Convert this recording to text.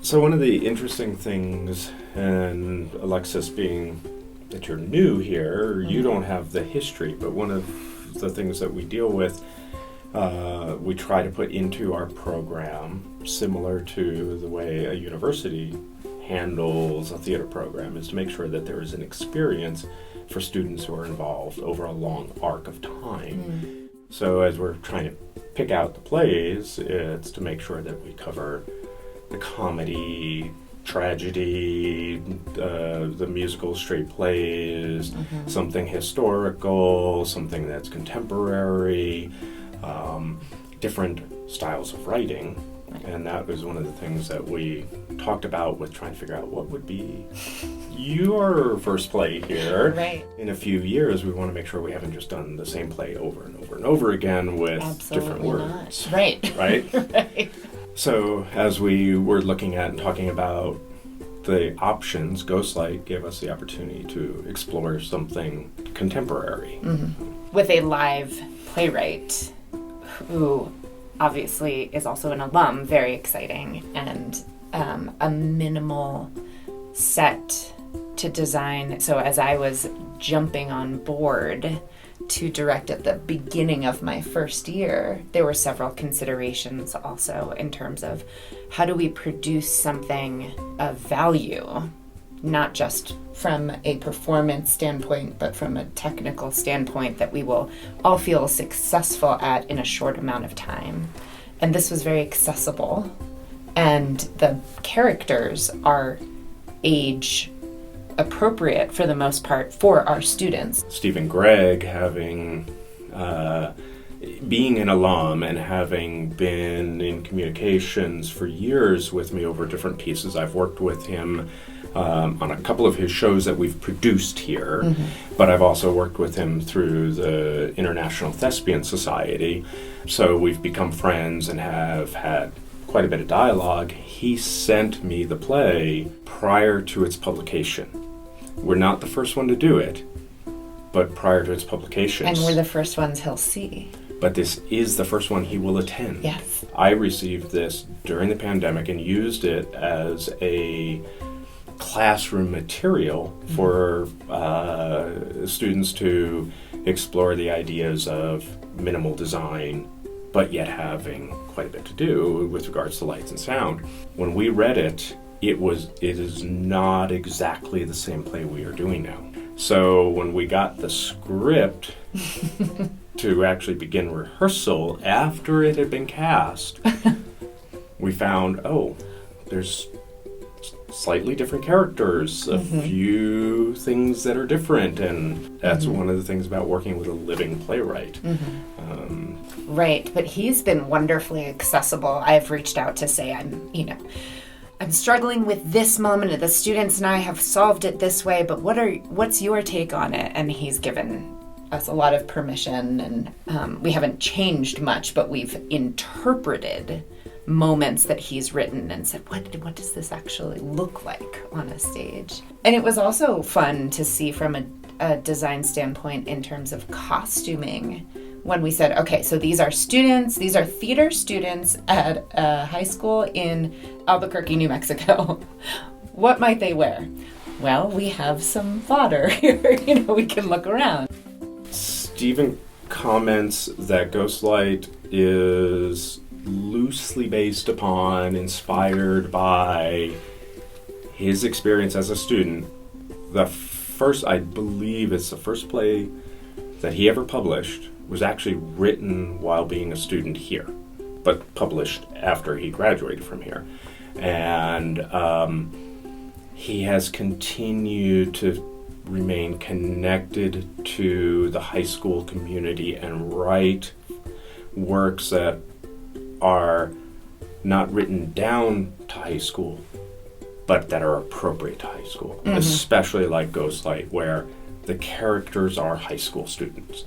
So one of the interesting things, and Alexis being that you're new here, you don't have the history, but one of the things that we deal with, we try to put into our program, similar to the way a university handles a theater program, is to make sure that there is an experience for students who are involved over a long arc of time. So as we're trying to pick out the plays, it's to make sure that we cover the comedy, tragedy, the musical straight plays, something historical, something that's contemporary, different styles of writing. And that was one of the things that we talked about with trying to figure out what would be your first play here. Right. In a few years, we want to make sure we haven't just done the same play over and over and over again with different words. Not. Right. Right? Right. So as we were looking at and talking about the options, Ghostlight gave us the opportunity to explore something contemporary. With a live playwright who obviously is also an alum, very exciting, and a minimal set to design. So as I was jumping on board to direct at the beginning of my first year, there were several considerations also in terms of how do we produce something of value, not just from a performance standpoint, but from a technical standpoint that we will all feel successful at in a short amount of time. And this was very accessible, and the characters are age appropriate for the most part for our students. Stephen Gregg, having being an alum and having been in communications for years with me over different pieces, I've worked with him on a couple of his shows that we've produced here, but I've also worked with him through the International Thespian Society, so we've become friends and have had quite a bit of dialogue. He sent me the play prior to its publication. We're not the first one to do it, but prior to its publication. And we're the first ones he'll see. But this is the first one he will attend. Yes. I received this during the pandemic and used it as a classroom material for students to explore the ideas of minimal design, but yet having quite a bit to do with regards to lights and sound. When we read it, it is not exactly the same play we are doing now. So when we got the script to actually begin rehearsal after it had been cast, we found, there's slightly different characters, a few things that are different, and that's one of the things about working with a living playwright. Right, but he's been wonderfully accessible. I've reached out to say I'm struggling with this moment, and the students and I have solved it this way, but what's your take on it? And he's given us a lot of permission, and we haven't changed much, but we've interpreted moments that he's written and said, what does this actually look like on a stage? And it was also fun to see from a design standpoint in terms of costuming, when we said, okay, so these are theater students at a high school in Albuquerque, New Mexico. What might they wear? Well, we have some fodder here. We can look around. Stephen comments that Ghostlight is loosely based upon, inspired by his experience as a student. I believe it's the first play that he ever published was actually written while being a student here, but published after he graduated from here. And he has continued to remain connected to the high school community and write works that are not written down to high school, but that are appropriate to high school, especially like Ghostlight, where the characters are high school students.